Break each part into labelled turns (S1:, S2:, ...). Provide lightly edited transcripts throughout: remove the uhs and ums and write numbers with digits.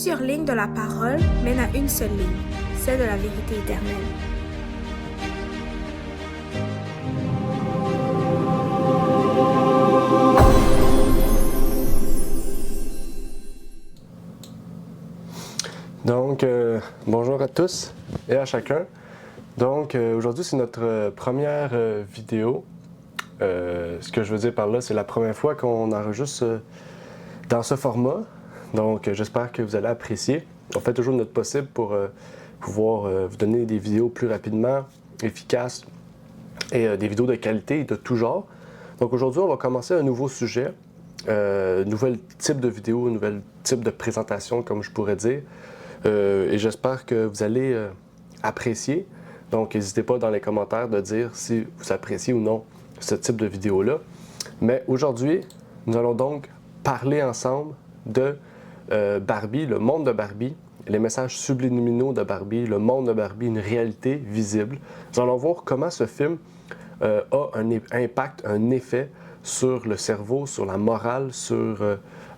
S1: Plusieurs lignes de la parole mènent à une seule ligne, celle de la vérité éternelle.
S2: Donc, bonjour à tous et à chacun. Donc, aujourd'hui, c'est notre première vidéo. Ce que je veux dire par là, c'est la première fois qu'on enregistre dans ce format. Donc, j'espère que vous allez apprécier. On fait toujours notre possible pour pouvoir vous donner des vidéos plus rapidement, efficaces et des vidéos de qualité de tout genre. Donc, aujourd'hui, on va commencer un nouveau sujet, nouvel type de vidéo, nouvel type de présentation, comme je pourrais dire. Et j'espère que vous allez apprécier. Donc, n'hésitez pas dans les commentaires de dire si vous appréciez ou non ce type de vidéo-là. Mais aujourd'hui, nous allons donc parler ensemble de Barbie, le monde de Barbie, les messages subliminaux de Barbie, le monde de Barbie, une réalité visible. Nous allons voir comment ce film a un impact, un effet sur le cerveau, sur la morale, sur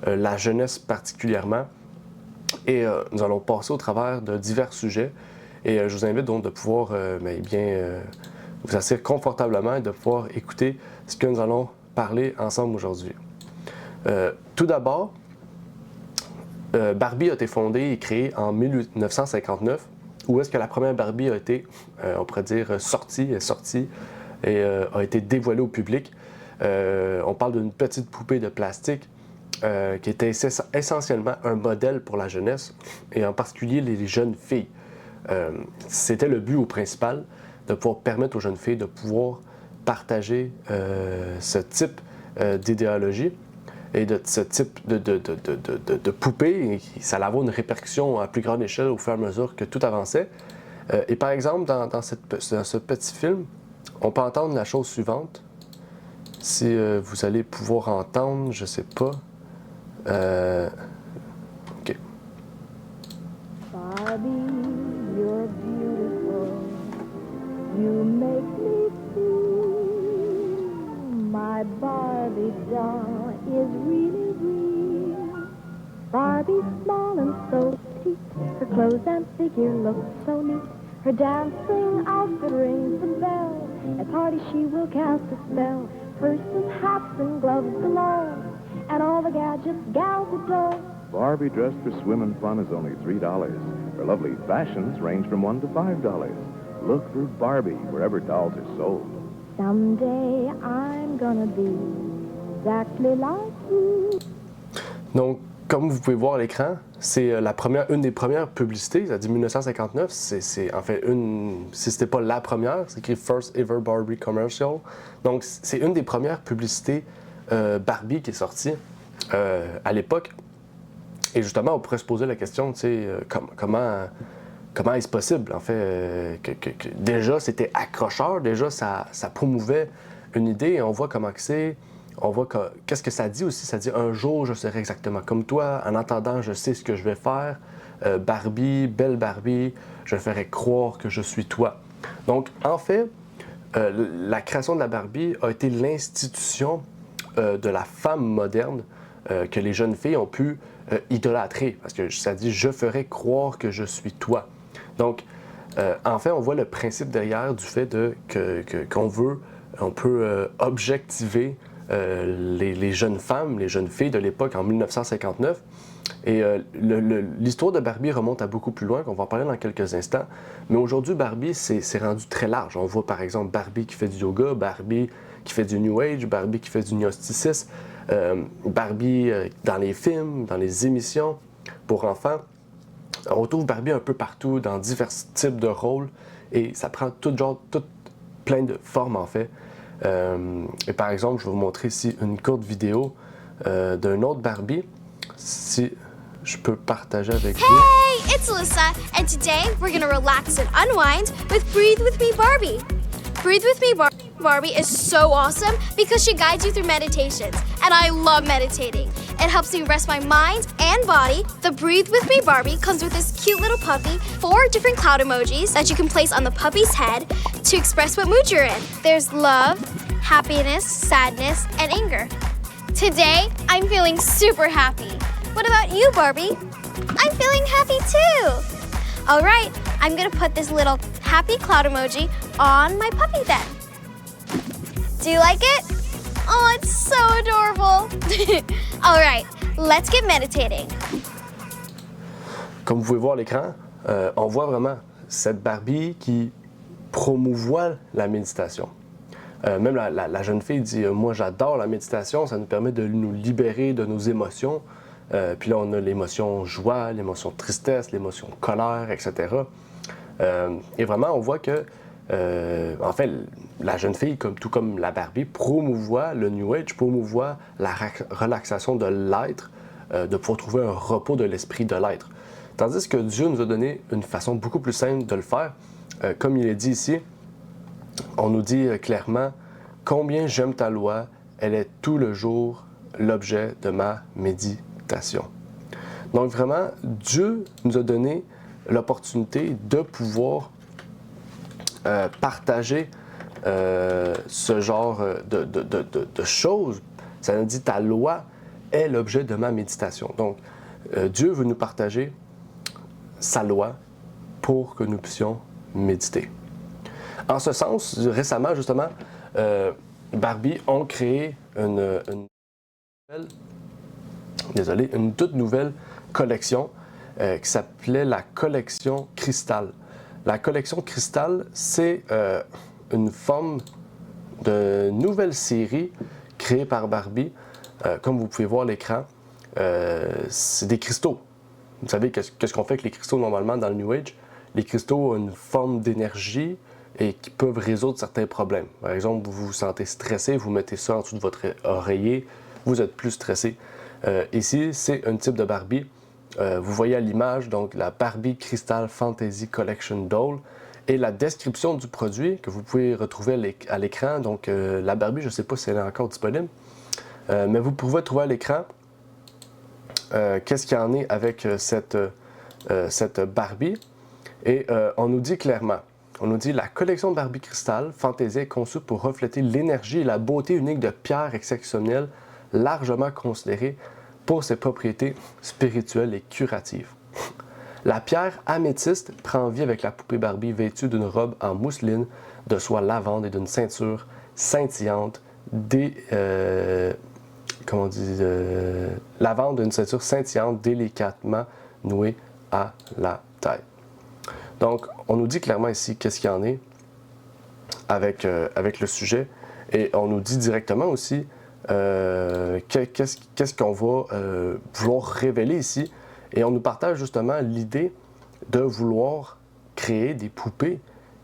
S2: la jeunesse particulièrement. Et nous allons passer au travers de divers sujets. Et je vous invite donc de pouvoir vous asseoir confortablement et de pouvoir écouter ce que nous allons parler ensemble aujourd'hui. Tout d'abord, Barbie a été fondée et créée en 1959. Où est-ce que la première Barbie a été, on pourrait dire, sortie et a été dévoilée au public. On parle d'une petite poupée de plastique qui était essentiellement un modèle pour la jeunesse, et en particulier les jeunes filles. C'était le but principal, de pouvoir permettre aux jeunes filles de pouvoir partager ce type d'idéologie et de ce type de poupée. Et ça allait avoir une répercussion à plus grande échelle au fur et à mesure que tout avançait. Et par exemple, dans ce petit film, on peut entendre la chose suivante. Si vous allez pouvoir entendre, je sais pas. OK.
S3: Barbie, you're beautiful. You make me feel my Barbie doll is really real. Barbie's small and so petite. Her clothes and figure look so neat. Her dancing outfit rings the bell. At parties she will cast a spell. Purses, hats, and gloves galore. And all the gadgets gals adore.
S4: Barbie dressed for swim and fun is only $3. Her lovely fashions range from $1 to $5. Look for Barbie wherever dolls are sold.
S3: Someday I'm gonna be exactly like you.
S2: Donc, comme vous pouvez voir à l'écran, c'est une des premières publicités, ça dit 1959, c'est en fait si c'était pas la première, c'est écrit First Ever Barbie Commercial. Donc, c'est une des premières publicités Barbie qui est sortie à l'époque. Et justement, on pourrait se poser la question, tu sais, comment est-ce possible, en fait, que déjà c'était accrocheur, déjà ça promouvait une idée, et on voit comment que c'est, on voit qu'est-ce que ça dit aussi, ça dit « Un jour, je serai exactement comme toi, en attendant, je sais ce que je vais faire, Barbie, belle Barbie, je ferai croire que je suis toi ». Donc, en fait, la création de la Barbie a été l'institution de la femme moderne que les jeunes filles ont pu idolâtrer, parce que ça dit « Je ferai croire que je suis toi ». Donc, en fait, on voit le principe derrière du fait qu'on peut objectiver les jeunes femmes, les jeunes filles de l'époque en 1959. Et l'histoire de Barbie remonte à beaucoup plus loin, qu'on va en parler dans quelques instants. Mais aujourd'hui, Barbie, c'est rendu très large. On voit par exemple Barbie qui fait du yoga, Barbie qui fait du New Age, Barbie qui fait du gnosticisme, Barbie dans les films, dans les émissions pour enfants. On retrouve Barbie un peu partout, dans divers types de rôles, et ça prend tout plein de formes en fait. Et par exemple, je vais vous montrer ici une courte vidéo d'un autre Barbie, si je peux partager avec vous.
S5: Hey, it's Alyssa, and today we're gonna relax and unwind with Breathe With Me Barbie. Breathe With Me Barbie is so awesome because she guides you through meditations, and I love meditating. It helps me rest my mind and body. The Breathe With Me Barbie comes with this cute little puppy, 4 different cloud emojis that you can place on the puppy's head to express what mood you're in. There's love, happiness, sadness, and anger. Today, I'm feeling super happy. What about you, Barbie? I'm feeling happy too. All right, I'm gonna put this little happy cloud emoji on my puppy then. Do you like it? Oh, it's so adorable. All right, let's get meditating.
S2: Comme vous pouvez voir à l'écran, on voit vraiment cette Barbie qui promouvoit la méditation. Même la jeune fille dit « Moi, j'adore la méditation, ça nous permet de nous libérer de nos émotions. » Puis là, on a l'émotion joie, l'émotion tristesse, l'émotion colère, etc. Et vraiment, on voit que, en fait, la jeune fille, tout comme la Barbie, promouvoit le New Age, promouvoit la relaxation de l'être, de pouvoir trouver un repos de l'esprit de l'être. Tandis que Dieu nous a donné une façon beaucoup plus simple de le faire. Comme il est dit ici, on nous dit clairement « Combien j'aime ta loi, elle est tout le jour l'objet de ma méditation. » Donc vraiment, Dieu nous a donné l'opportunité de pouvoir partager ce genre de choses. Ça nous dit « Ta loi est l'objet de ma méditation. » Donc, Dieu veut nous partager sa loi pour que nous puissions méditer. En ce sens, récemment, justement, Barbie ont créé une toute nouvelle collection qui s'appelait la collection Cristal. La collection Cristal, c'est une forme de nouvelle série créée par Barbie. Comme vous pouvez voir à l'écran, c'est des cristaux. Vous savez qu'est-ce qu'on fait avec les cristaux normalement dans le New Age? Les cristaux ont une forme d'énergie et qui peuvent résoudre certains problèmes. Par exemple, vous vous sentez stressé, vous mettez ça en dessous de votre oreiller, vous êtes plus stressé. Ici, c'est un type de Barbie. Vous voyez à l'image, donc la Barbie Crystal Fantasy Collection Doll et la description du produit que vous pouvez retrouver à l'écran. Donc la Barbie, je ne sais pas si elle est encore disponible, mais vous pouvez trouver à l'écran qu'est-ce qu'il y en est avec cette Barbie. Et on nous dit clairement, on nous dit la collection de Barbie Crystal Fantasy est conçue pour refléter l'énergie et la beauté unique de pierres exceptionnelles, largement considérées pour ses propriétés spirituelles et curatives. La pierre améthyste prend vie avec la poupée Barbie vêtue d'une robe en mousseline de soie lavande et d'une ceinture scintillante lavande d'une ceinture scintillante délicatement nouée à la taille. Donc, on nous dit clairement ici qu'est-ce qu'il y en est avec le sujet et on nous dit directement aussi qu'est-ce qu'on va vouloir révéler ici et on nous partage justement l'idée de vouloir créer des poupées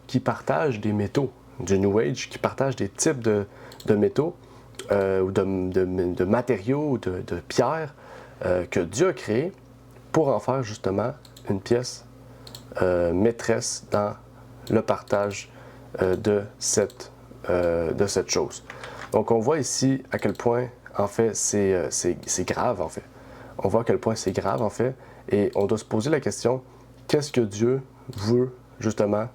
S2: qui partagent des métaux du New Age, qui partagent des types de métaux ou de matériaux ou de pierres que Dieu a créés pour en faire justement une pièce maîtresse dans le partage de cette chose. Donc on voit ici à quel point en fait c'est grave en fait. On voit à quel point c'est grave en fait et on doit se poser la question, qu'est-ce que Dieu veut justement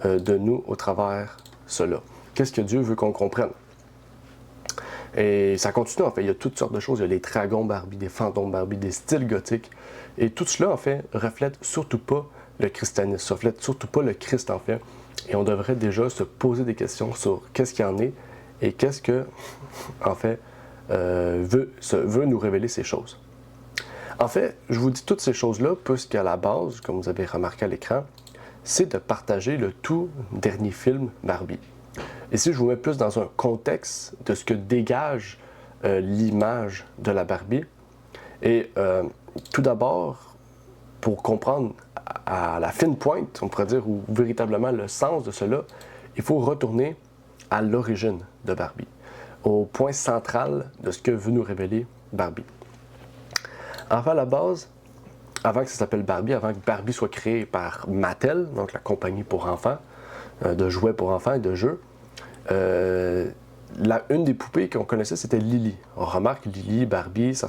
S2: de nous au travers cela? Qu'est-ce que Dieu veut qu'on comprenne? Et ça continue en fait, il y a toutes sortes de choses, il y a les dragons Barbie, des fantômes Barbie, des styles gothiques et tout cela en fait reflète surtout pas le christianisme, reflète surtout pas le Christ en fait et on devrait déjà se poser des questions sur qu'est-ce qu'il y en est et qu'est-ce que en fait veut nous révéler ces choses. En fait, je vous dis toutes ces choses-là puisqu'à la base, comme vous avez remarqué à l'écran, c'est de partager le tout dernier film Barbie. Ici, je vous mets plus dans un contexte de ce que dégage l'image de la Barbie. Et tout d'abord, pour comprendre à la fine pointe, on pourrait dire, ou véritablement le sens de cela, il faut retourner à l'origine de Barbie, au point central de ce que veut nous révéler Barbie. Enfin, à la base, avant que ça s'appelle Barbie, avant que Barbie soit créée par Mattel, donc la compagnie pour enfants, de jouets pour enfants et de jeux, une des poupées qu'on connaissait, c'était Lily. On remarque Lily, Barbie, ils se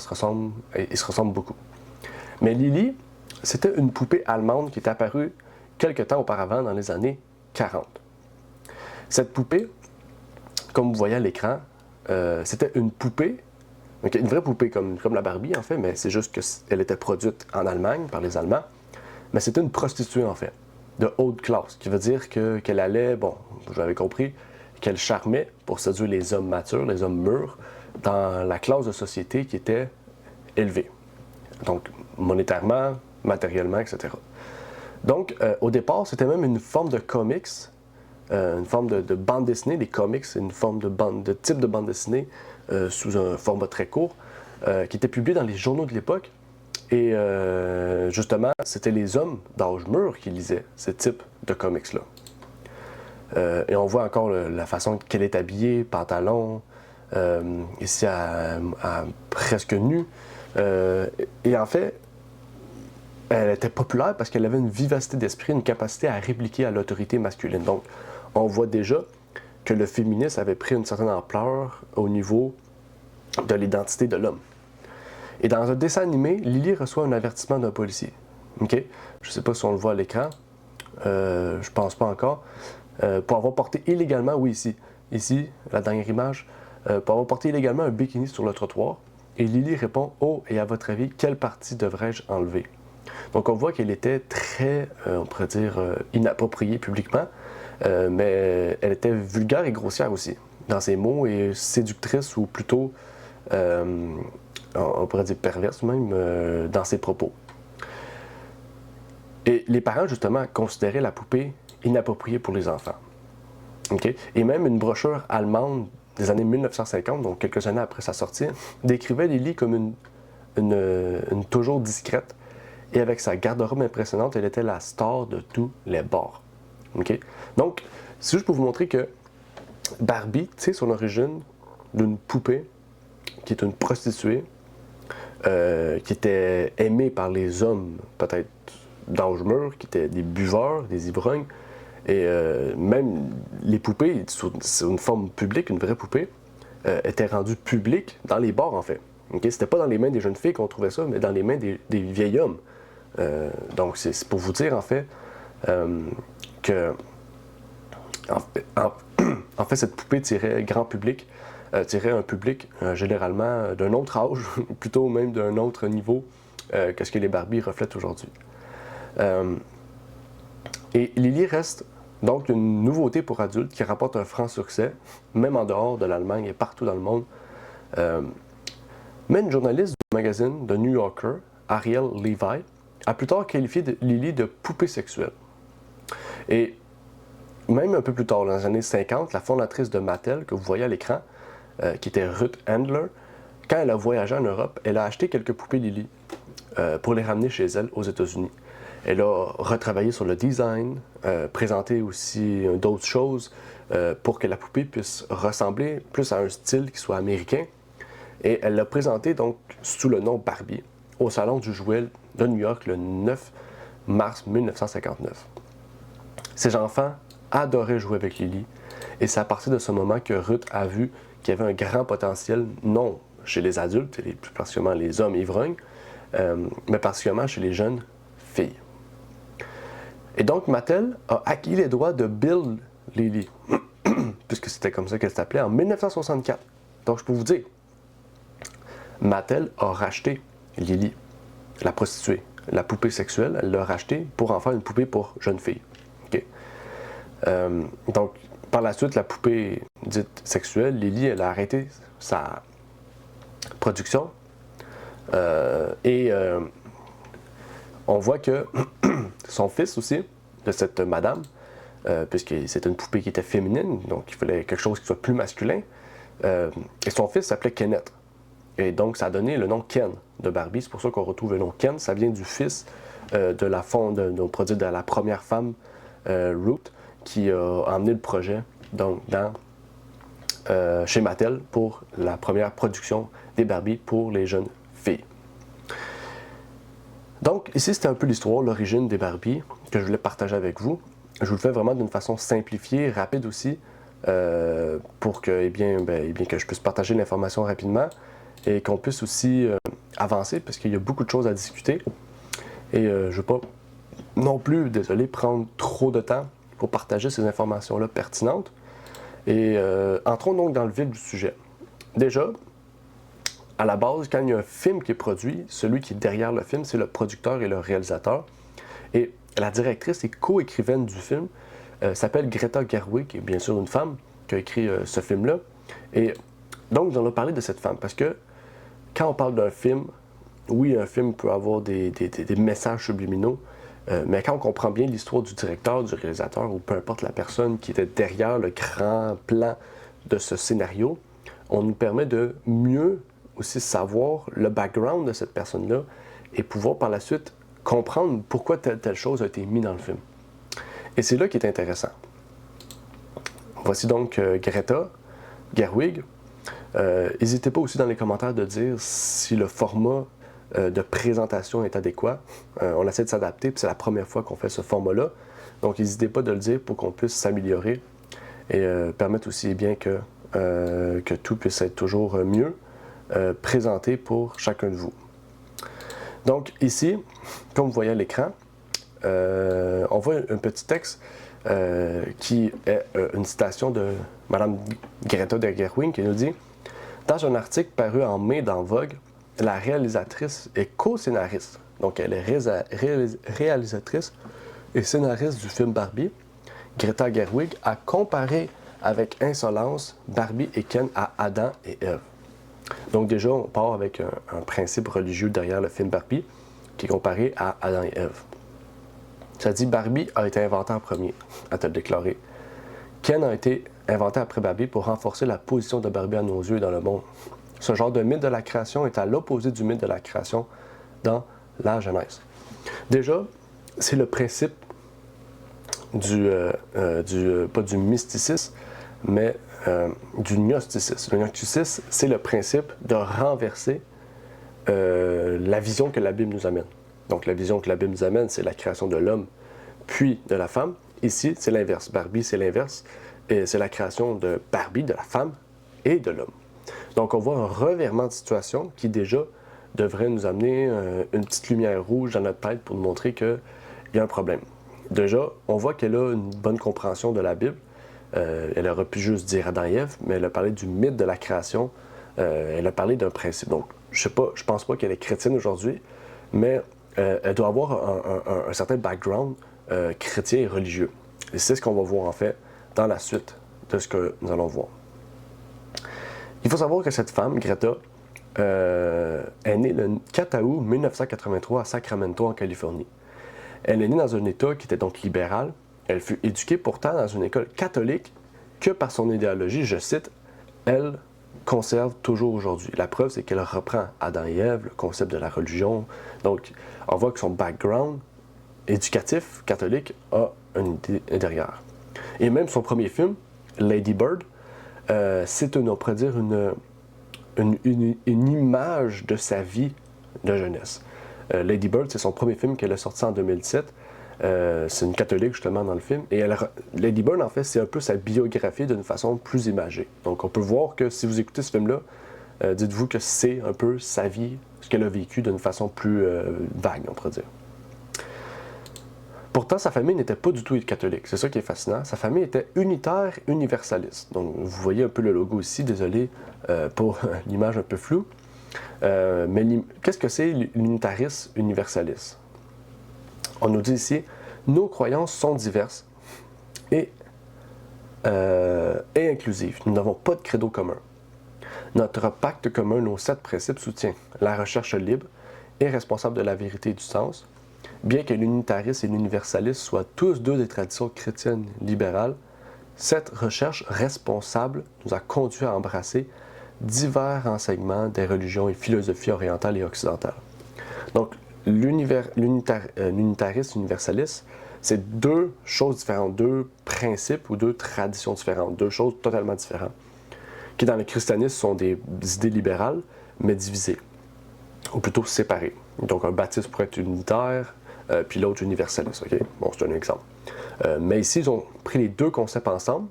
S2: ressemblent beaucoup. Mais Lily, c'était une poupée allemande qui est apparue quelque temps auparavant, dans les années 40. Cette poupée, comme vous voyez à l'écran, c'était une poupée, Donc, une vraie poupée comme la Barbie, en fait, mais c'est juste qu'elle était produite en Allemagne par les Allemands. Mais c'était une prostituée, en fait, de haute classe, qui veut dire qu'elle allait, bon, vous avez compris, qu'elle charmait pour séduire les hommes matures, les hommes mûrs, dans la classe de société qui était élevée. Donc, monétairement, matériellement, etc. Donc, au départ, c'était même une forme de comics, une forme de bande dessinée. Les comics, c'est une forme de type de bande dessinée sous un format très court, qui était publié dans les journaux de l'époque. Et justement, c'était les hommes d'âge mûr qui lisaient ce type de comics-là. Et on voit encore la façon qu'elle est habillée, pantalon, ici à presque nue. Et en fait, elle était populaire parce qu'elle avait une vivacité d'esprit, une capacité à répliquer à l'autorité masculine. Donc, on voit déjà que le féminisme avait pris une certaine ampleur au niveau de l'identité de l'homme. Et dans un dessin animé, Lily reçoit un avertissement d'un policier. Okay? Je ne sais pas si on le voit à l'écran. Je pense pas encore. Pour avoir porté illégalement, oui, ici, la dernière image, pour avoir porté illégalement un bikini sur le trottoir. Et Lily répond « Oh, et à votre avis, quelle partie devrais-je enlever ?» Donc on voit qu'elle était très, on pourrait dire, inappropriée publiquement, mais elle était vulgaire et grossière aussi, dans ses mots, et séductrice ou plutôt, on pourrait dire perverse même, dans ses propos. Et les parents, justement, considéraient la poupée inappropriée pour les enfants. Okay? Et même une brochure allemande des années 1950, donc quelques années après sa sortie, décrivait Lily comme une toujours discrète, et avec sa garde-robe impressionnante, elle était la star de tous les bars. Okay? Donc, c'est juste pour vous montrer que Barbie, tu sais, son origine d'une poupée qui est une prostituée, qui était aimée par les hommes, peut-être d'âge mûr, qui étaient des buveurs, des ivrognes, et même les poupées, c'est une forme publique, une vraie poupée, étaient rendues publiques dans les bars, en fait. Okay? C'était pas dans les mains des jeunes filles qu'on trouvait ça, mais dans les mains des vieils hommes. Donc, c'est pour vous dire, en fait, que en fait, cette poupée tirait grand public, tirait un public généralement d'un autre âge, plutôt même d'un autre niveau que ce que les Barbies reflètent aujourd'hui. Et Lily reste donc une nouveauté pour adultes qui rapporte un franc succès, même en dehors de l'Allemagne et partout dans le monde. Mais une journaliste du magazine The New Yorker, Ariel Levy, a plus tard qualifié Lily de poupée sexuelle. Et même un peu plus tard, dans les années 50, la fondatrice de Mattel, que vous voyez à l'écran, qui était Ruth Handler, quand elle a voyagé en Europe, elle a acheté quelques poupées Lily pour les ramener chez elle aux États-Unis. Elle a retravaillé sur le design, présenté aussi d'autres choses pour que la poupée puisse ressembler plus à un style qui soit américain. Et elle l'a présenté donc sous le nom Barbie au Salon du jouet de New York le 9 mars 1959. Ces enfants adoraient jouer avec Lily et c'est à partir de ce moment que Ruth a vu qu'il y avait un grand potentiel, non chez les adultes, et plus particulièrement les hommes ivrognes, mais particulièrement chez les jeunes filles. Et donc Mattel a acquis les droits de Build Lily, puisque c'était comme ça qu'elle s'appelait, en 1964. Donc je peux vous dire, Mattel a racheté Lily, la prostituée, la poupée sexuelle, elle l'a rachetée pour en faire une poupée pour jeunes filles. Okay. Donc, par la suite, la poupée dite sexuelle, Lily, elle a arrêté sa production. On voit que son fils aussi, de cette madame, puisque c'était une poupée qui était féminine, donc il fallait quelque chose qui soit plus masculin, et son fils s'appelait Kenneth. Et donc, ça a donné le nom Ken de Barbie. C'est pour ça qu'on retrouve le nom Ken. Ça vient du fils de la première femme, Ruth, qui a emmené le projet donc, chez Mattel pour la première production des Barbie pour les jeunes filles. Donc, ici, c'était un peu l'histoire, l'origine des Barbie que je voulais partager avec vous. Je vous le fais vraiment d'une façon simplifiée, rapide aussi, pour que, que je puisse partager l'information rapidement et qu'on puisse aussi avancer parce qu'il y a beaucoup de choses à discuter. Et je ne veux pas non plus, désolé, prendre trop de temps pour partager ces informations-là pertinentes. Et entrons donc dans le vif du sujet. Déjà, à la base, quand il y a un film qui est produit, celui qui est derrière le film, c'est le producteur et le réalisateur. Et la directrice et co-écrivaine du film s'appelle Greta Gerwig, qui est bien sûr une femme qui a écrit ce film-là. Et donc, nous allons parler de cette femme, parce que quand on parle d'un film, oui, un film peut avoir des messages subliminaux, mais quand on comprend bien l'histoire du directeur, du réalisateur, ou peu importe la personne qui était derrière le grand plan de ce scénario, on nous permet de mieux aussi savoir le background de cette personne-là et pouvoir par la suite comprendre pourquoi telle chose a été mise dans le film. Et c'est là qui est intéressant. Voici donc Greta Gerwig. N'hésitez pas aussi dans les commentaires de dire si le format de présentation est adéquat. On essaie de s'adapter, puis c'est la première fois qu'on fait ce format-là. Donc n'hésitez pas de le dire pour qu'on puisse s'améliorer et permettre aussi bien que tout puisse être toujours mieux présenté pour chacun de vous. Donc ici, comme vous voyez à l'écran, on voit un petit texte qui est une citation de Mme Greta Gerwig qui nous dit « Dans un article paru en mai dans Vogue, la réalisatrice et co-scénariste, donc elle est réalisatrice et scénariste du film Barbie, Greta Gerwig a comparé avec insolence Barbie et Ken à Adam et Ève. » Donc déjà, on part avec un principe religieux derrière le film Barbie qui est comparé à Adam et Ève. Ça dit Barbie a été inventée en premier, a-t-elle déclaré. Ken a été inventé après Barbie pour renforcer la position de Barbie à nos yeux dans le monde. Ce genre de mythe de la création est à l'opposé du mythe de la création dans la Genèse. Déjà, c'est le principe pas du mysticisme, mais du gnosticisme. Le gnosticisme, c'est le principe de renverser la vision que la Bible nous amène. Donc la vision que la Bible nous amène, c'est la création de l'homme, puis de la femme. Ici, c'est l'inverse. Barbie, c'est l'inverse. Et c'est la création de Barbie, de la femme et de l'homme. Donc on voit un revirement de situation qui déjà devrait nous amener une petite lumière rouge dans notre tête pour nous montrer qu'il y a un problème. Déjà, on voit qu'elle a une bonne compréhension de la Bible. Elle aurait pu juste dire Adam et Ève, mais elle a parlé du mythe de la création. Elle a parlé d'un principe. Donc, je pense pas qu'elle est chrétienne aujourd'hui, mais elle doit avoir un certain background chrétien et religieux. Et c'est ce qu'on va voir en fait dans la suite de ce que nous allons voir. Il faut savoir que cette femme, Greta, est née le 4 août 1983 à Sacramento, en Californie. Elle est née dans un État qui était donc libéral. Elle fut éduquée pourtant dans une école catholique que par son idéologie, je cite, elle conserve toujours aujourd'hui. La preuve, c'est qu'elle reprend Adam et Ève, le concept de la religion. Donc, on voit que son background éducatif catholique a une idée derrière. Et même son premier film, Lady Bird, c'est on pourrait dire une image de sa vie de jeunesse. Lady Bird, c'est son premier film qu'elle a sorti en 2017. C'est une catholique justement dans le film. Et Lady Bird, en fait, c'est un peu sa biographie d'une façon plus imagée. Donc on peut voir que si vous écoutez ce film-là, dites-vous que c'est un peu sa vie, ce qu'elle a vécu d'une façon plus vague, on pourrait dire. Pourtant, sa famille n'était pas du tout catholique. C'est ça qui est fascinant. Sa famille était unitaire, universaliste. Donc, vous voyez un peu le logo ici. Désolé pour l'image un peu floue. Mais qu'est-ce que c'est l'unitarisme universaliste? On nous dit ici, nos croyances sont diverses et inclusives. Nous n'avons pas de credo commun. Notre pacte commun, nos 7 principes, soutient la recherche libre et responsable de la vérité et du sens. Bien que l'unitarisme et l'universalisme soient tous deux des traditions chrétiennes libérales, cette recherche responsable nous a conduit à embrasser divers enseignements des religions et philosophies orientales et occidentales. Donc, l'unitarisme, l'universalisme, c'est deux choses différentes, deux principes ou deux traditions différentes, deux choses totalement différentes, qui dans le christianisme sont des idées libérales, mais divisées, ou plutôt séparées. Donc, un baptiste pourrait être unitaire, puis l'autre universaliste. Okay? Bon, c'est un exemple. Mais ici, ils ont pris les deux concepts ensemble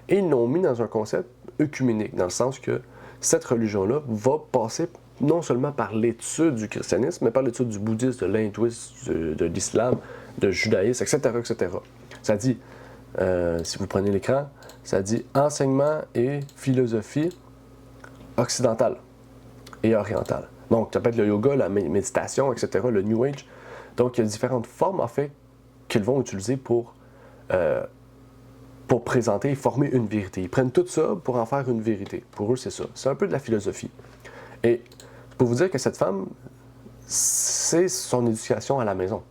S2: et ils l'ont mis dans un concept œcuménique, dans le sens que cette religion-là va passer non seulement par l'étude du christianisme, mais par l'étude du bouddhisme, de l'hindouisme, de l'islam, de judaïsme, etc., etc. Ça dit, si vous prenez l'écran, ça dit enseignement et philosophie occidentale et orientale. Donc, ça peut être le yoga, la méditation, etc., le New Age. Donc, il y a différentes formes, en fait, qu'ils vont utiliser pour présenter et former une vérité. Ils prennent tout ça pour en faire une vérité. Pour eux, c'est ça. C'est un peu de la philosophie. Et pour vous dire que cette femme, c'est son éducation à la maison.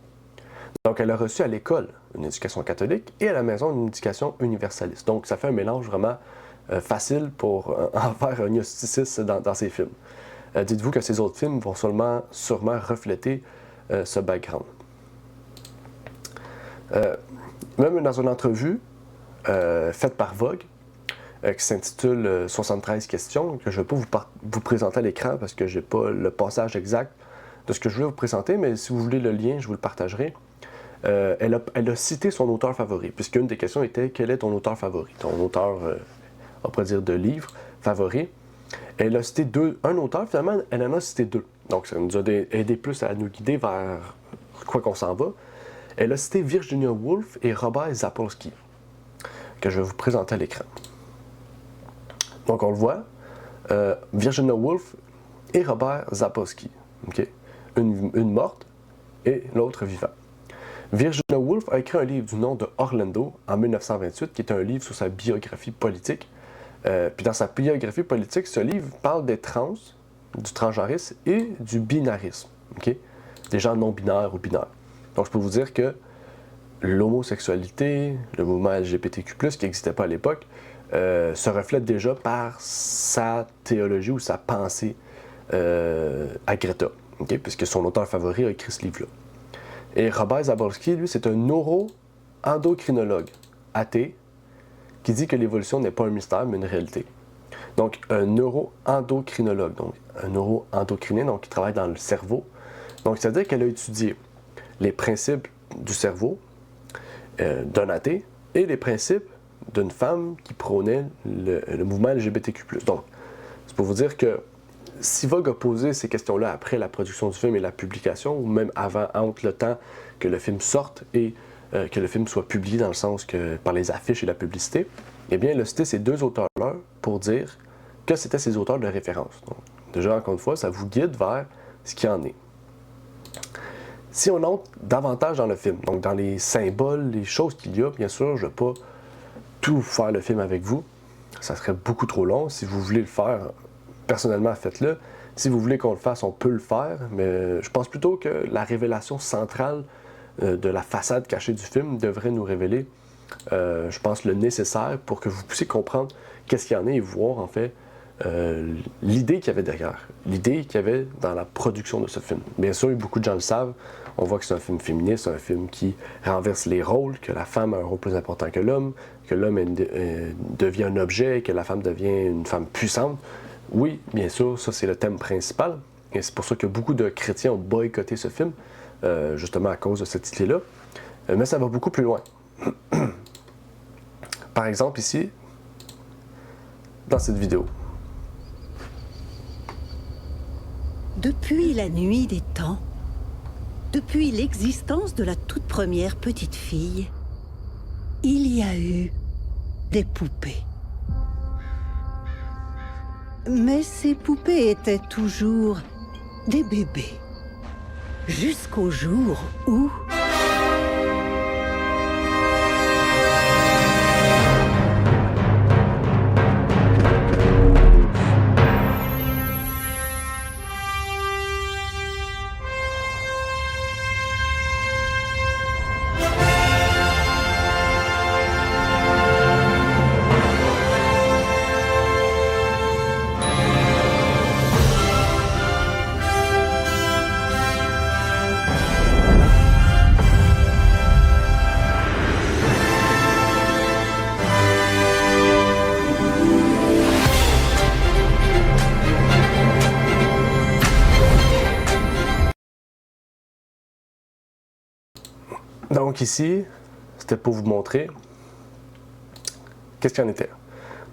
S2: Donc, elle a reçu à l'école une éducation catholique et à la maison une éducation universaliste. Donc, ça fait un mélange vraiment facile pour en faire un gnosticisme dans ses films. Dites-vous que ces autres films vont sûrement refléter ce background. Même dans une entrevue faite par Vogue, qui s'intitule 73 questions, que je ne vais pas vous présenter à l'écran parce que je n'ai pas le passage exact de ce que je voulais vous présenter, mais si vous voulez le lien, je vous le partagerai. Elle a cité son auteur favori, puisqu'une des questions était « Quel est ton auteur favori? » Ton auteur, on pourrait dire, de livre favori. Elle a cité un auteur, finalement, elle en a cité deux. Donc, ça nous a aidé plus à nous guider vers quoi qu'on s'en va. Elle a cité Virginia Woolf et Robert Sapolsky, que je vais vous présenter à l'écran. Donc, on le voit, Virginia Woolf et Robert Sapolsky. Okay? Une morte et l'autre vivant. Virginia Woolf a écrit un livre du nom de Orlando en 1928, qui est un livre sur sa biographie politique. Puis dans sa biographie politique, ce livre parle des trans, du transgenrisme et du binarisme. Okay? Des gens non-binaires ou binaires. Donc je peux vous dire que l'homosexualité, le mouvement LGBTQ+, qui n'existait pas à l'époque, se reflète déjà par sa théologie ou sa pensée à Greta. Okay? Puisque son auteur favori a écrit ce livre-là. Et Robert Sapolsky, lui, c'est un neuro-endocrinologue athée qui dit que l'évolution n'est pas un mystère, mais une réalité. Donc, un neuro-endocrinologue, donc un neuro-endocrinien, donc qui travaille dans le cerveau. Donc, c'est-à-dire qu'elle a étudié les principes du cerveau d'un athée et les principes d'une femme qui prônait le mouvement LGBTQ+. Donc, c'est pour vous dire que si Vogue a posé ces questions-là après la production du film et la publication, ou même entre le temps que le film sorte et que le film soit publié dans le sens que par les affiches et la publicité, eh bien, il a cité ces deux auteurs-là pour dire que c'était ses auteurs de référence. Donc, déjà, encore une fois, ça vous guide vers ce qu'il en est. Si on entre davantage dans le film, donc dans les symboles, les choses qu'il y a, bien sûr, je ne vais pas tout faire le film avec vous. Ça serait beaucoup trop long. Si vous voulez le faire, personnellement, faites-le. Si vous voulez qu'on le fasse, on peut le faire, mais je pense plutôt que la révélation centrale de la façade cachée du film devrait nous révéler, je pense, le nécessaire pour que vous puissiez comprendre qu'est-ce qu'il y en a et voir, en fait, l'idée qu'il y avait derrière, l'idée qu'il y avait dans la production de ce film. Bien sûr, beaucoup de gens le savent, on voit que c'est un film féministe, un film qui renverse les rôles, que la femme a un rôle plus important que l'homme devient un objet, que la femme devient une femme puissante. Oui, bien sûr, ça c'est le thème principal, et c'est pour ça que beaucoup de chrétiens ont boycotté ce film, justement à cause de cette idée-là. Mais ça va beaucoup plus loin. Par exemple, ici, dans cette vidéo.
S6: Depuis la nuit des temps, depuis l'existence de la toute première petite fille, il y a eu des poupées. Mais ces poupées étaient toujours des bébés. Jusqu'au jour où...
S2: Donc ici, c'était pour vous montrer qu'est-ce qu'il en était.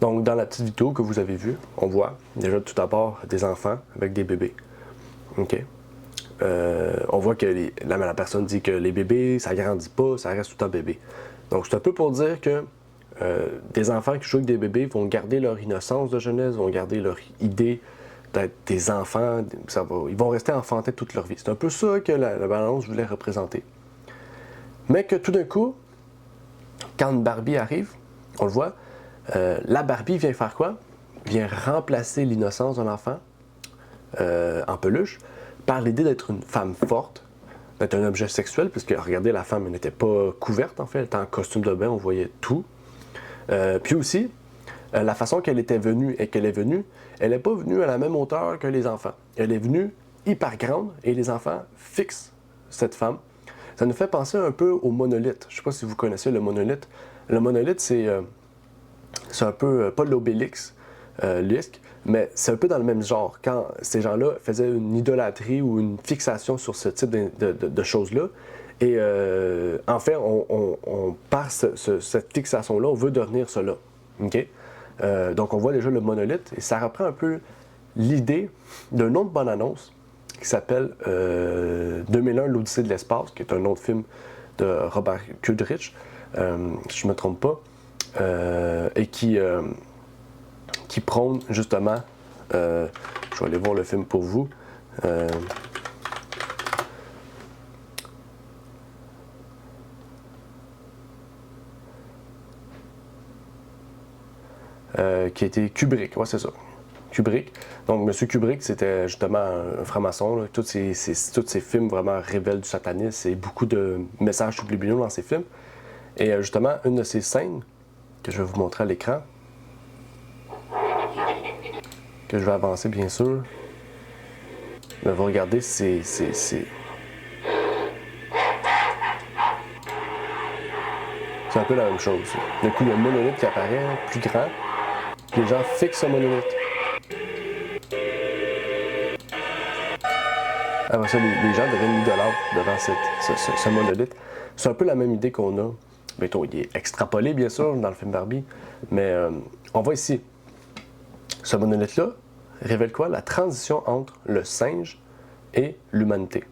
S2: Donc dans la petite vidéo que vous avez vue, on voit déjà tout d'abord des enfants avec des bébés. OK? On voit que la personne dit que les bébés, ça grandit pas, ça reste tout le temps bébé. Donc c'est un peu pour dire que des enfants qui jouent avec des bébés vont garder leur innocence de jeunesse, vont garder leur idée d'être des enfants, ils vont rester enfantés toute leur vie. C'est un peu ça que la bande-annonce voulait représenter. Mais que tout d'un coup, quand une Barbie arrive, on le voit, la Barbie vient faire quoi? Vient remplacer l'innocence d'un enfant en peluche par l'idée d'être une femme forte, d'être un objet sexuel, puisque regardez, la femme n'était pas couverte en fait, elle était en costume de bain, on voyait tout. Puis aussi, la façon qu'elle était venue et qu'elle est venue, elle n'est pas venue à la même hauteur que les enfants. Elle est venue hyper grande et les enfants fixent cette femme. Ça nous fait penser un peu au monolithe. Je ne sais pas si vous connaissez le monolithe. Le monolithe, c'est un peu, pas l'obélix, l'isque, mais c'est un peu dans le même genre. Quand ces gens-là faisaient une idolâtrie ou une fixation sur ce type de choses-là, et en fait, par cette fixation-là, on veut devenir cela. Okay? Donc on voit déjà le monolithe, et ça reprend un peu l'idée d'un autre bande-annonce qui s'appelle 2001, l'Odyssée de l'espace, qui est un autre film de Robert Kudrich, si je ne me trompe pas, et qui prône justement, je vais aller voir le film pour vous, qui était Kubrick, ouais c'est ça, Kubrick. Donc M. Kubrick, c'était justement un franc-maçon, là. Tous ces films vraiment révèlent du satanisme et beaucoup de messages subliminaux dans ces films. Et justement, une de ces scènes que je vais vous montrer à l'écran, que je vais avancer bien sûr, mais vous regardez, c'est un peu la même chose. Du coup, il y a un monolithe qui apparaît, plus grand, puis les gens fixent ce monolithe. Après ça, les gens deviennent idolâtres devant ce monolithe. C'est un peu la même idée qu'on a. Mettons, il est extrapolé, bien sûr, dans le film Barbie, mais on voit ici. Ce monolithe-là révèle quoi? La transition entre le singe et l'humanité.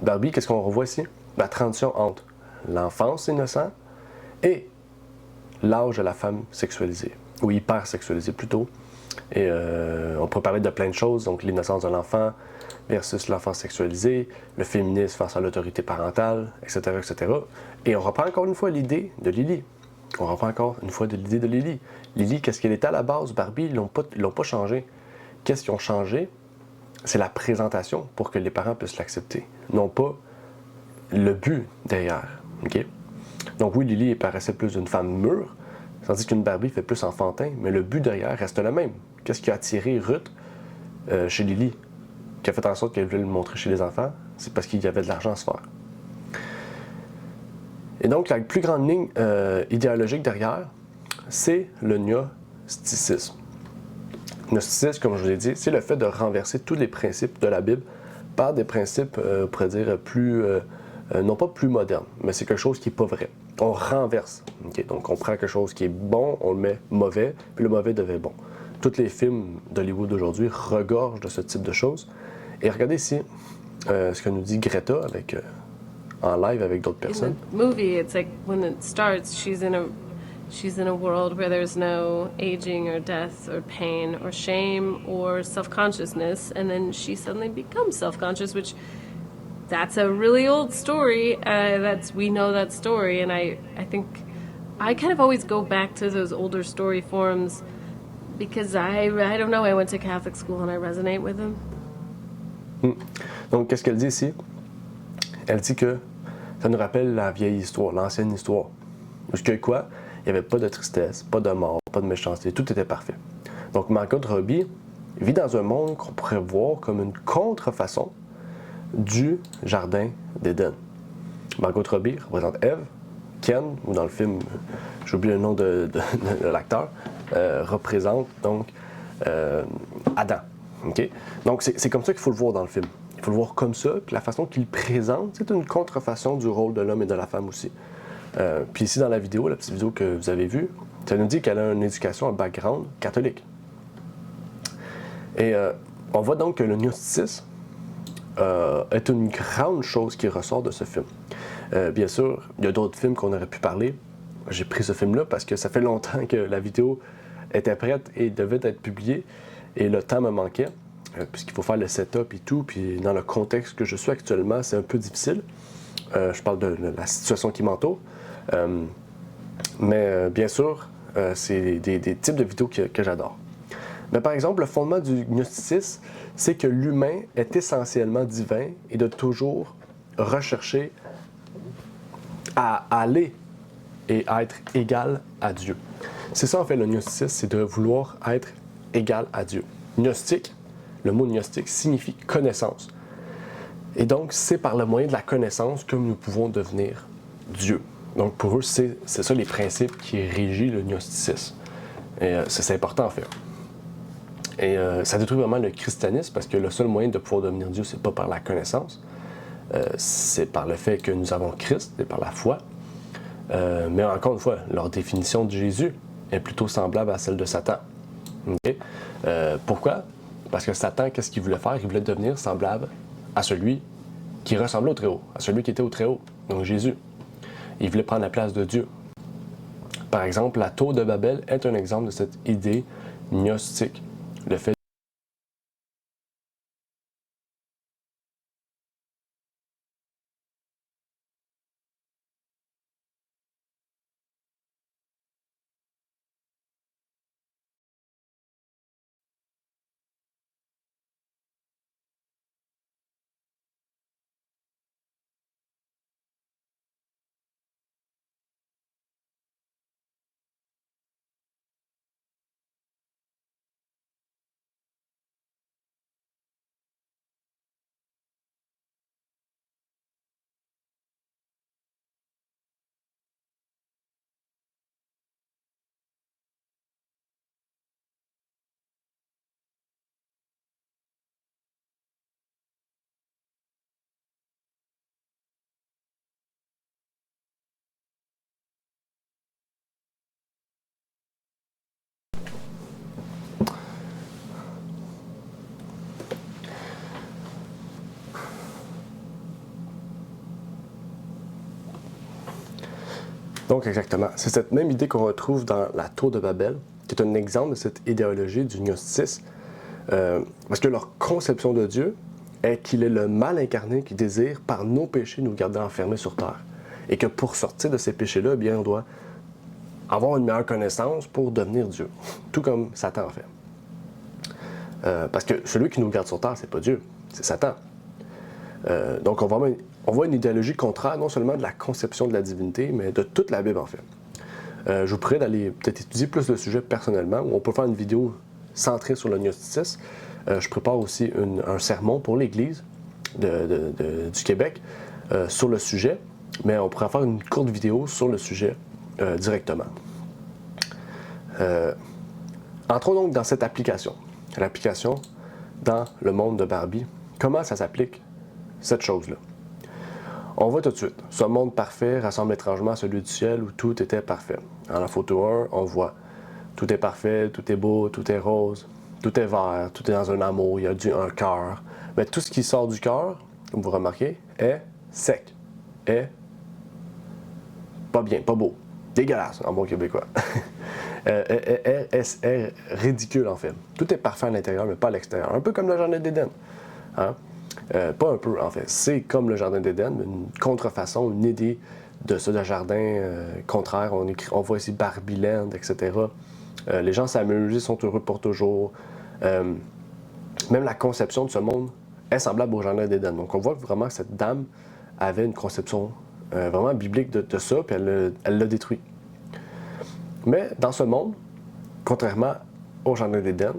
S2: Barbie, qu'est-ce qu'on revoit ici? La transition entre l'enfance innocente et l'âge de la femme sexualisée, ou hyper sexualisée plutôt. Et on peut parler de plein de choses, donc l'innocence de l'enfant versus l'enfance sexualisée, le féminisme face à l'autorité parentale, etc., etc. Et on reprend encore une fois l'idée de Lily. On reprend encore une fois l'idée de Lily. Lily, qu'est-ce qu'elle était à la base? Barbie, ils l'ont pas changé. Qu'est-ce qu'ils ont changé? C'est la présentation pour que les parents puissent l'accepter, non pas le but derrière. Okay? Donc oui, Lily paraissait plus une femme mûre, tandis qu'une Barbie fait plus enfantin, mais le but derrière reste le même. Qu'est-ce qui a attiré Ruth chez Lily, qui a fait en sorte qu'elle voulait le montrer chez les enfants? C'est parce qu'il y avait de l'argent à se faire. Et donc, la plus grande ligne idéologique derrière, c'est le gnosticisme. Le gnosticisme, comme je vous l'ai dit, c'est le fait de renverser tous les principes de la Bible par des principes, on pourrait dire, plus, non pas plus modernes, mais c'est quelque chose qui n'est pas vrai. On renverse. Okay? Donc, on prend quelque chose qui est bon, on le met mauvais, puis le mauvais devient bon. Tous les films d'Hollywood d'aujourd'hui regorgent de ce type de choses. Et regardez ici ce que nous dit Greta avec, en live avec d'autres personnes.
S7: In the movie, it's like when it starts, she's in a world where there's no aging or death or pain or shame or self-consciousness, and then she suddenly becomes self-conscious, which that's a really old story. We know that story, and I think I kind of always go back to those older story forms because I don't know, I went to Catholic school and I resonate with them.
S2: Donc, qu'est-ce qu'elle dit ici? Elle dit que ça nous rappelle la vieille histoire, l'ancienne histoire. Parce que quoi? Il n'y avait pas de tristesse, pas de mort, pas de méchanceté, tout était parfait. Donc Margot Robbie vit dans un monde qu'on pourrait voir comme une contrefaçon du Jardin d'Éden. Margot Robbie représente Ève, Ken, ou dans le film, j'ai oublié le nom de l'acteur, représente donc Adam. Okay? Donc c'est comme ça qu'il faut le voir dans le film. Il faut le voir comme ça, puis la façon qu'il présente, c'est une contrefaçon du rôle de l'homme et de la femme aussi. Puis ici dans la vidéo, la petite vidéo que vous avez vue, ça nous dit qu'elle a une éducation, un background catholique. Et on voit donc que le gnosticisme est une grande chose qui ressort de ce film. Bien sûr, il y a d'autres films qu'on aurait pu parler. J'ai pris ce film-là parce que ça fait longtemps que la vidéo était prête et devait être publiée. Et le temps me manquait, puisqu'il faut faire le setup et tout, puis dans le contexte que je suis actuellement, c'est un peu difficile. Je parle de la situation qui m'entoure. Mais bien sûr, c'est des types de vidéos que j'adore. Mais par exemple, le fondement du gnosticisme, c'est que l'humain est essentiellement divin et de toujours rechercher à aller et à être égal à Dieu. C'est ça en fait le gnosticisme, c'est de vouloir être égal à Dieu. Gnostique, le mot gnostique signifie connaissance. Et donc, c'est par le moyen de la connaissance que nous pouvons devenir Dieu. Donc, pour eux, c'est ça les principes qui régissent le gnosticisme. Et c'est important en fait. Et ça détruit vraiment le christianisme parce que le seul moyen de pouvoir devenir Dieu, c'est pas par la connaissance. C'est par le fait que nous avons Christ et par la foi. Mais encore une fois, leur définition de Jésus est plutôt semblable à celle de Satan. Okay? Pourquoi? Parce que Satan, qu'est-ce qu'il voulait faire? Il voulait devenir semblable à celui qui ressemblait au Très-Haut, à celui qui était au Très-Haut, donc Jésus. Il voulait prendre la place de Dieu. Par exemple, la tour de Babel est un exemple de cette idée gnostique. Le fait Donc, exactement. C'est cette même idée qu'on retrouve dans la tour de Babel, qui est un exemple de cette idéologie du gnosticisme, parce que leur conception de Dieu est qu'il est le mal incarné qui désire, par nos péchés, nous garder enfermés sur terre. Et que pour sortir de ces péchés-là, eh bien, on doit avoir une meilleure connaissance pour devenir Dieu. Tout comme Satan en fait. Parce que celui qui nous garde sur terre, c'est pas Dieu, c'est Satan. Donc, on voit une idéologie contraire non seulement de la conception de la divinité, mais de toute la Bible en fait. Je vous prie d'aller peut-être étudier plus le sujet personnellement, où on peut faire une vidéo centrée sur le gnosticisme. Je prépare aussi un sermon pour l'Église du Québec sur le sujet, mais on pourrait faire une courte vidéo sur le sujet directement. Entrons donc dans cette application. L'application dans le monde de Barbie. Comment ça s'applique, cette chose-là? On voit tout de suite, ce monde parfait ressemble étrangement à celui du ciel où tout était parfait. Dans la photo 1, on voit tout est parfait, tout est beau, tout est rose, tout est vert, tout est dans un amour, il y a un cœur. Mais tout ce qui sort du cœur, comme vous remarquez, est sec, est pas bien, pas beau, dégueulasse en bon québécois. est ridicule en fait. Tout est parfait à l'intérieur, mais pas à l'extérieur. Un peu comme le jardin d'Éden. Hein? Pas un peu en fait, c'est comme le jardin d'Éden, une contrefaçon, une idée de ce jardin contraire. On voit ici Barbie-land, etc. Les gens s'amusent, ils sont heureux pour toujours. Même la conception de ce monde est semblable au jardin d'Éden. Donc on voit vraiment que cette dame avait une conception vraiment biblique de ça, puis elle l'a détruit. Mais dans ce monde, contrairement au jardin d'Éden,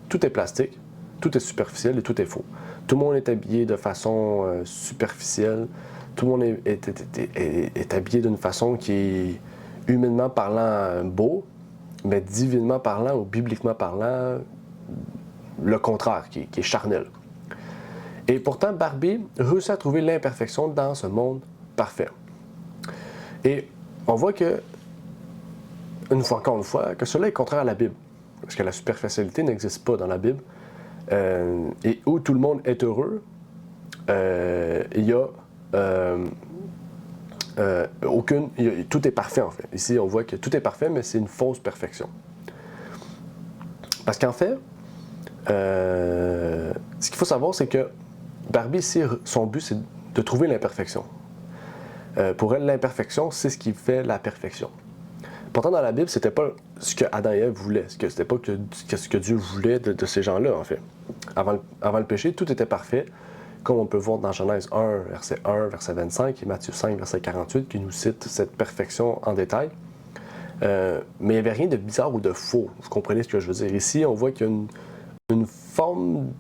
S2: tout est plastique, tout est superficiel et tout est faux. Tout le monde est habillé de façon superficielle, tout le monde est habillé d'une façon qui est humainement parlant beau, mais divinement parlant ou bibliquement parlant, le contraire, qui est charnel. Et pourtant, Barbie réussit à trouver l'imperfection dans ce monde parfait. Et on voit que, encore une fois, que cela est contraire à la Bible. Parce que la superficialité n'existe pas dans la Bible. Et où tout le monde est heureux, il y a tout est parfait en fait. Ici, on voit que tout est parfait, mais c'est une fausse perfection. Parce qu'en fait, Ce qu'il faut savoir, c'est que Barbie, ici, son but, c'est de trouver l'imperfection. Pour elle, l'imperfection, c'est ce qui fait la perfection. Pourtant, dans la Bible, c'était pas ce que Adam et Ève voulaient. C'était pas ce que Dieu voulait de ces gens-là, en fait. Avant le péché, tout était parfait, comme on peut voir dans Genèse 1, verset 1, verset 25, et Matthieu 5, verset 48, qui nous cite cette perfection en détail. Mais il n'y avait rien de bizarre ou de faux. Vous comprenez ce que je veux dire? Ici, on voit qu'il y a une forme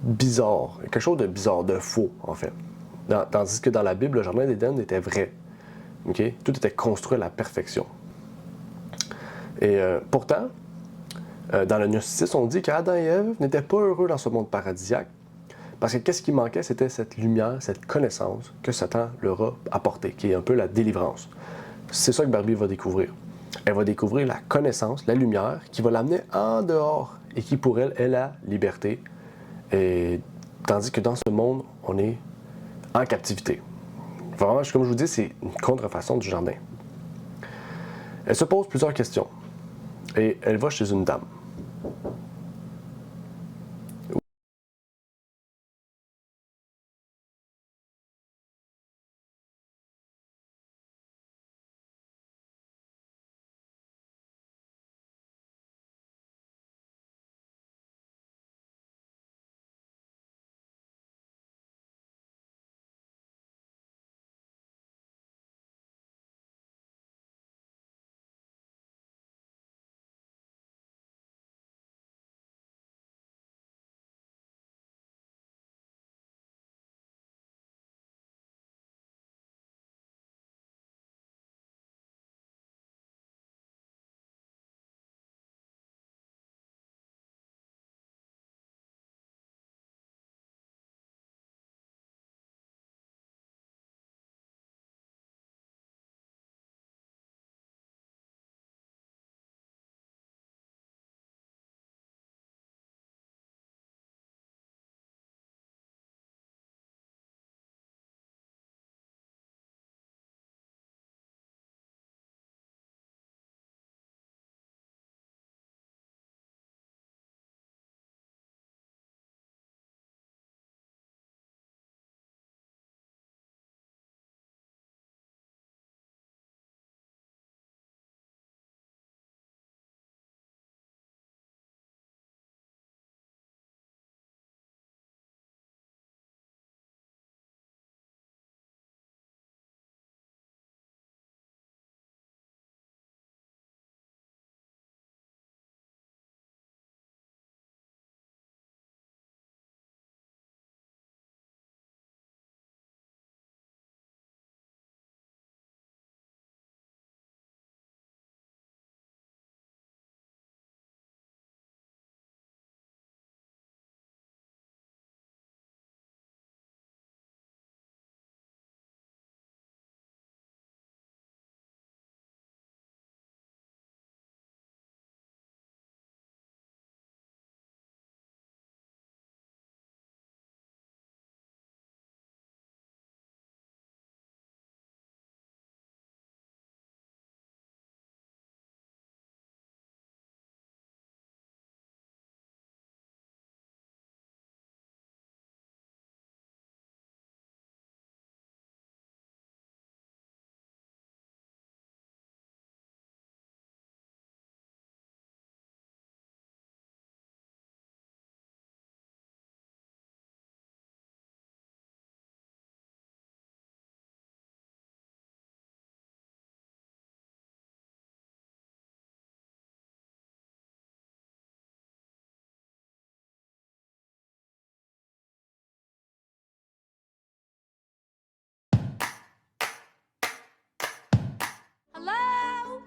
S2: bizarre, quelque chose de bizarre, de faux, en fait. Tandis que dans la Bible, le jardin d'Éden était vrai. Okay? Tout était construit à la perfection. Et pourtant, dans le Gnostic, on dit qu'Adam et Ève n'étaient pas heureux dans ce monde paradisiaque, parce que qu'est-ce qui manquait, c'était cette lumière, cette connaissance que Satan leur a apportée, qui est un peu la délivrance. C'est ça que Barbie va découvrir. Elle va découvrir la connaissance, la lumière, qui va l'amener en dehors et qui, pour elle, est la liberté. Et, tandis que dans ce monde, on est en captivité. Vraiment, comme je vous dis, c'est une contrefaçon du jardin. Elle se pose plusieurs questions. Et elle va chez une dame.
S5: Hello?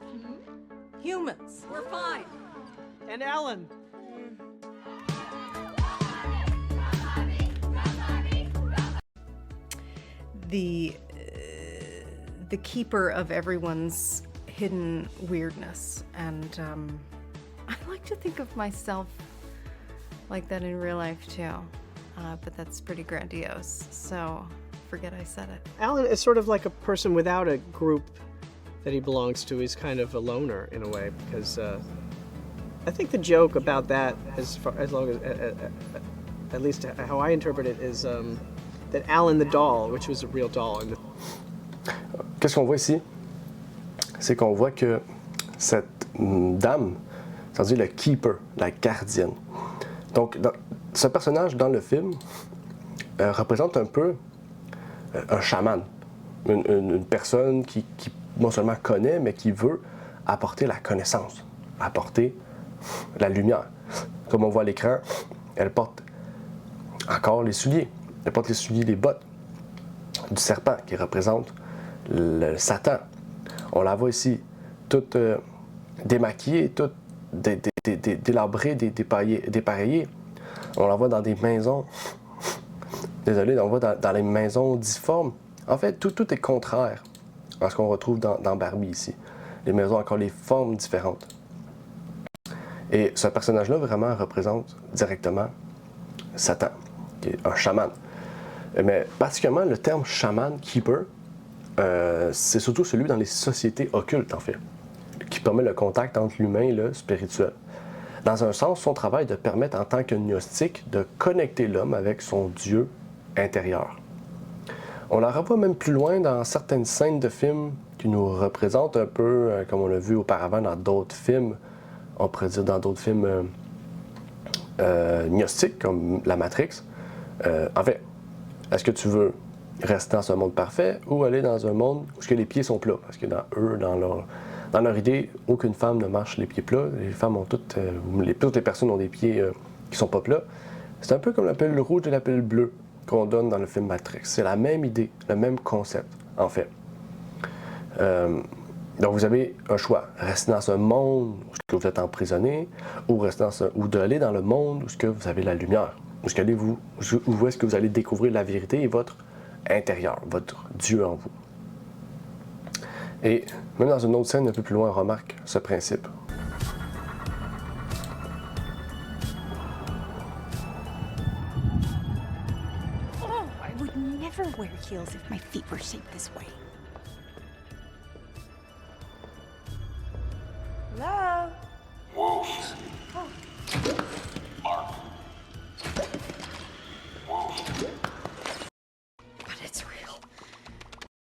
S6: Humans.
S8: We're fine. And Ellen.
S9: The keeper of everyone's hidden weirdness, and I like to think of myself like that in real life too, but that's pretty grandiose, so forget I said it.
S8: Alan is sort of like a person without a group that he belongs to. He's kind of a loner in a way because I think the joke about that, as long as, at least how I interpret it, is that Alan the doll, which was a real doll.
S2: Qu'est-ce qu'on voit ici? C'est qu'on voit que cette dame, c'est-à-dire le keeper, la gardienne. Donc, ce personnage dans le film représente un peu un chaman, une personne qui non seulement connaît, mais qui veut apporter la connaissance, apporter la lumière. Comme on voit à l'écran, elle porte encore les souliers. Elle porte les souliers, les bottes du serpent qui représente le Satan. On la voit ici, toute démaquillée, toute délabrée, dépareillée. On la voit dans des maisons. Désolé, on la voit dans les maisons difformes. En fait, tout est contraire à ce qu'on retrouve dans Barbie ici. Les maisons ont encore les formes différentes. Et ce personnage-là vraiment représente directement Satan, qui est un chaman. Mais particulièrement le terme chaman, keeper, c'est surtout celui dans les sociétés occultes, en fait, qui permet le contact entre l'humain et le spirituel. Dans un sens, son travail est de permettre en tant que gnostique de connecter l'homme avec son Dieu intérieur. On la revoit même plus loin dans certaines scènes de films qui nous représentent un peu, comme on l'a vu auparavant dans d'autres films, on pourrait dire dans d'autres films gnostiques, comme La Matrix. En fait, est-ce que tu veux rester dans ce monde parfait ou aller dans un monde où les pieds sont plats? Parce que dans leur idée, aucune femme ne marche les pieds plats. Les femmes ont toutes les personnes ont des pieds qui sont pas plats. C'est un peu comme la pilule rouge et la pilule bleue qu'on donne dans le film Matrix. C'est la même idée, le même concept, en fait. Donc vous avez un choix, rester dans ce monde où vous êtes emprisonné, ou d'aller dans le monde où vous avez la lumière, où est-ce que vous allez découvrir la vérité et votre intérieur, votre Dieu en vous. Et même dans une autre scène un peu plus loin, on remarque ce principe.
S10: Oh, I would never wear heels if my feet were shaped this way. Hello?
S11: Wolves.
S10: Oh.
S11: Mark. Wolves.
S10: But it's real.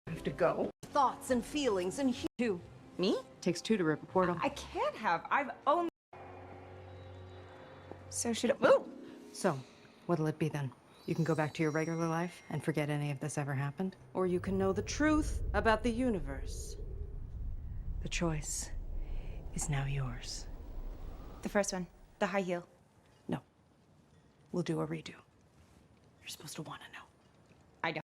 S10: I have to go. Thoughts and feelings and two. Me?
S12: Takes two to rip a portal.
S10: I can't have. I've only. So should it move?
S12: So, what'll it be then? You can go back to your regular life and forget any of this ever happened? Or you can know the truth about the universe. The choice is now yours.
S10: The first one, the high heel.
S12: No. We'll do a redo. You're supposed to want to know.
S10: I don't.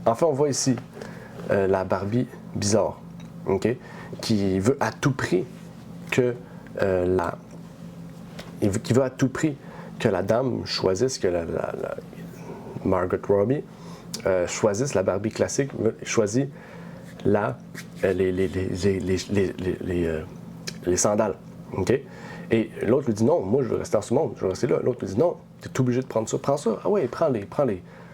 S2: Enfin, on voit ici la Barbie bizarre, okay? Qui veut à tout prix que qui veut à tout prix que la dame choisisse, que Margot Robbie choisisse la Barbie classique, choisit les sandales, okay? Et l'autre lui dit non, moi je veux rester dans ce monde, je veux rester là. L'autre lui dit non, tu es obligé de prendre ça, prends ça. Ah ouais, prends-les.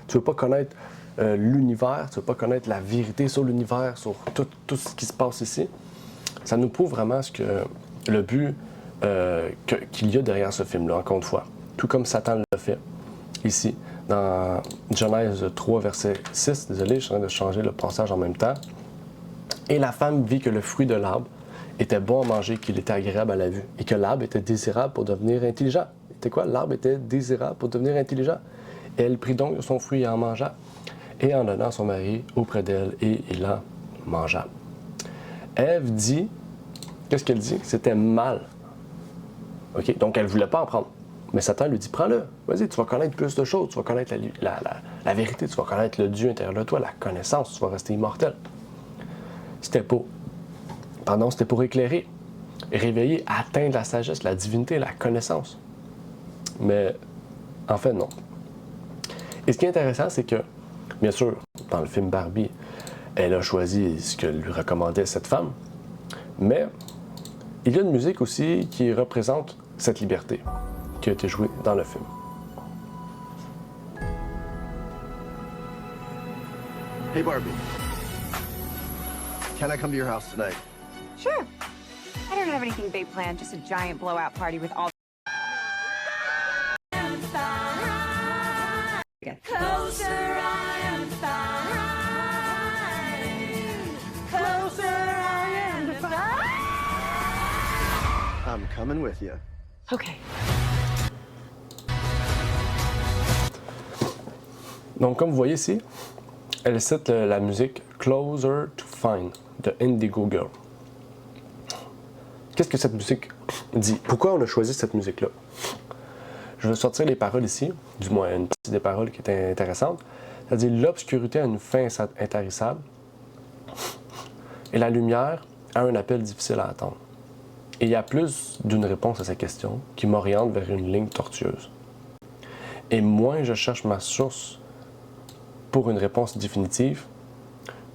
S2: Tu veux pas connaître l'univers, tu ne veux pas connaître la vérité sur l'univers, sur tout ce qui se passe ici. Ça nous prouve vraiment le but qu'il y a derrière ce film-là, encore une fois. Tout comme Satan l'a fait ici, dans Genèse 3, verset 6. Désolé, je suis en train de changer le passage en même temps. Et la femme vit que le fruit de l'arbre était bon à manger, qu'il était agréable à la vue, et que l'arbre était désirable pour devenir intelligent. C'était quoi? L'arbre était désirable pour devenir intelligent. Et elle prit donc son fruit et en mangea, et en donna à son mari auprès d'elle, et il en mangea. Ève dit, qu'est-ce qu'elle dit? C'était mal. OK? Donc elle ne voulait pas en prendre. Mais Satan lui dit, prends-le. Vas-y, tu vas connaître plus de choses, tu vas connaître la vérité, tu vas connaître le Dieu intérieur de toi, la connaissance, tu vas rester immortel. C'était pour éclairer, réveiller, atteindre la sagesse, la divinité, la connaissance. Mais en fait, non. Et ce qui est intéressant, c'est que, bien sûr, dans le film Barbie, elle a choisi ce que lui recommandait cette femme, mais il y a une musique aussi qui représente cette liberté qui a été jouée dans le film.
S13: Hey Barbie, can I come to your house tonight?
S14: Sure. I don't have anything big planned, just a giant blowout party with all.
S3: Closer I am fine. Closer I am fine.
S13: I'm coming with you.
S14: Okay.
S2: Donc, comme vous voyez ici, elle cite la musique Closer to Fine de Indigo Girl. Qu'est-ce que cette musique dit? Pourquoi on a choisi cette musique-là? Je vais sortir les paroles ici, du moins une partie des paroles qui est intéressante. Ça dit « L'obscurité a une fin intarissable et la lumière a un appel difficile à attendre. Et il y a plus d'une réponse à ces questions qui m'oriente vers une ligne tortueuse. Et moins je cherche ma source pour une réponse définitive,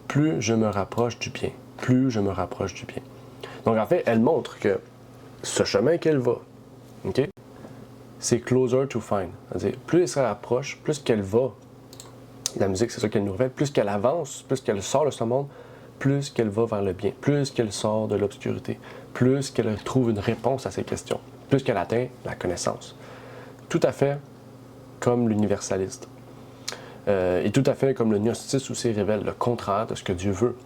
S2: plus je me rapproche du bien. Plus je me rapproche du bien. » Donc en fait, elle montre que ce chemin qu'elle va, OK? C'est closer to find. C'est-à-dire, plus elle se rapproche, plus qu'elle va, la musique, c'est ça qu'elle nous révèle, plus qu'elle avance, plus qu'elle sort de ce monde, plus qu'elle va vers le bien, plus qu'elle sort de l'obscurité, plus qu'elle trouve une réponse à ces questions, plus qu'elle atteint la connaissance. Tout à fait comme l'universaliste. Et tout à fait comme le gnostisme aussi révèle le contraire de ce que Dieu veut.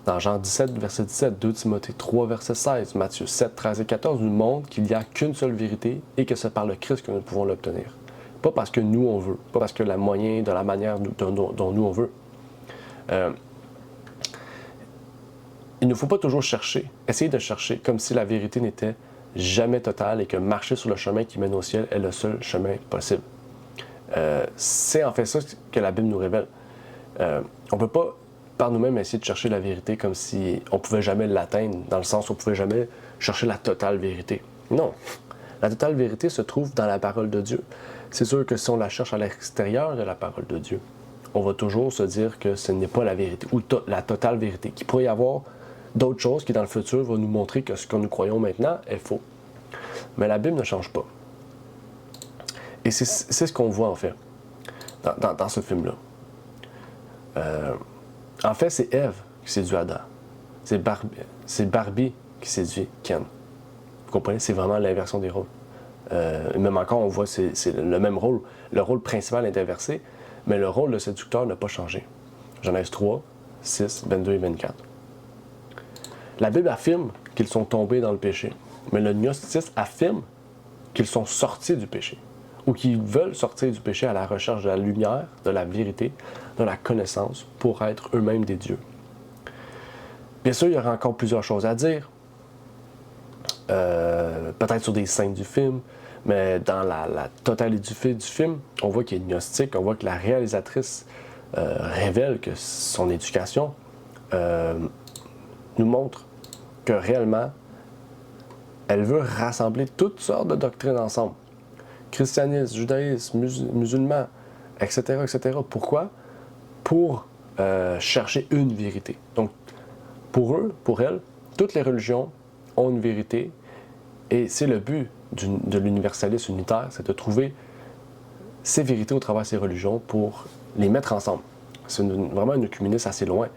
S2: Dans Jean 17, verset 17, 2 Timothée 3, verset 16, Matthieu 7, 13 et 14 nous montrent qu'il n'y a qu'une seule vérité et que c'est par le Christ que nous pouvons l'obtenir. Pas parce que nous on veut, pas parce que la moyen, de la manière dont nous on veut. Il ne faut pas toujours chercher, essayer de chercher comme si la vérité n'était jamais totale et que marcher sur le chemin qui mène au ciel est le seul chemin possible. C'est en fait ça que la Bible nous révèle. On ne peut pas par nous-mêmes essayer de chercher la vérité comme si on ne pouvait jamais l'atteindre, dans le sens où on ne pouvait jamais chercher la totale vérité. Non. La totale vérité se trouve dans la parole de Dieu. C'est sûr que si on la cherche à l'extérieur de la parole de Dieu, on va toujours se dire que ce n'est pas la vérité, ou la totale vérité, qu'il pourrait y avoir d'autres choses qui dans le futur vont nous montrer que ce que nous croyons maintenant est faux. Mais la Bible ne change pas. Et c'est ce qu'on voit en fait dans ce film-là. En fait, c'est Ève qui séduit Adam. C'est Barbie qui séduit Ken. Vous comprenez? C'est vraiment l'inversion des rôles. Même encore, on voit c'est le même rôle. Le rôle principal est inversé, mais le rôle de séducteur n'a pas changé. Genèse 3, 6, 22 et 24. La Bible affirme qu'ils sont tombés dans le péché, mais le gnosticisme affirme qu'ils sont sortis du péché, ou qu'ils veulent sortir du péché à la recherche de la lumière, de la vérité, de la connaissance, pour être eux-mêmes des dieux. Bien sûr, il y aura encore plusieurs choses à dire, peut-être sur des scènes du film, mais dans la totalité du film, on voit qu'il est gnostique, on voit que la réalisatrice révèle que son éducation nous montre que réellement, elle veut rassembler toutes sortes de doctrines ensemble. Christianisme, judaïsme, musulman, etc., etc. Pourquoi? Pour chercher une vérité. Donc, pour eux, pour elles, toutes les religions ont une vérité et c'est le but de l'universalisme unitaire, c'est de trouver ces vérités au travers de ces religions pour les mettre ensemble. C'est vraiment un œcuménisme assez loin.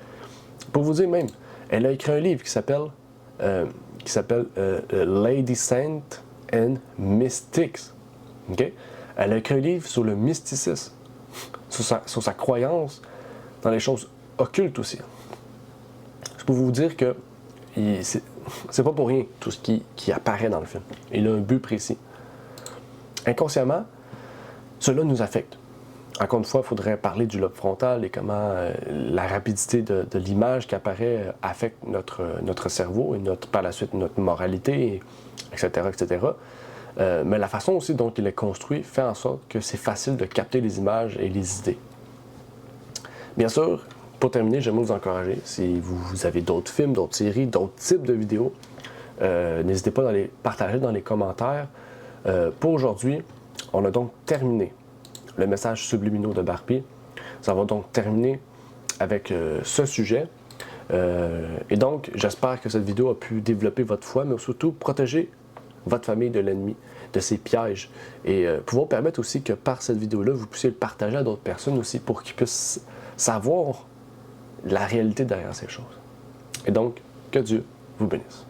S2: Pour vous dire même, elle a écrit un livre qui s'appelle Lady Saint and Mystics. Okay? Elle a écrit un livre sur le mysticisme, sur sa croyance dans les choses occultes aussi. Je peux vous dire que c'est pas pour rien tout ce qui apparaît dans le film. Il a un but précis. Inconsciemment, cela nous affecte. Encore une fois, il faudrait parler du lobe frontal et comment la rapidité de l'image qui apparaît affecte notre cerveau et par la suite notre moralité, etc. etc. Mais la façon aussi dont il est construit fait en sorte que c'est facile de capter les images et les idées. Bien sûr, pour terminer, j'aimerais vous encourager, si vous avez d'autres films, d'autres séries, d'autres types de vidéos, n'hésitez pas à les partager dans les commentaires. Pour aujourd'hui, on a donc terminé le message subliminaux de Barbie. Ça va donc terminer avec ce sujet. Et donc, j'espère que cette vidéo a pu développer votre foi, mais surtout protéger votre famille de l'ennemi, de ses pièges. Et pouvoir permettre aussi que par cette vidéo-là, vous puissiez le partager à d'autres personnes aussi pour qu'ils puissent savoir la réalité derrière ces choses. Et donc, que Dieu vous bénisse.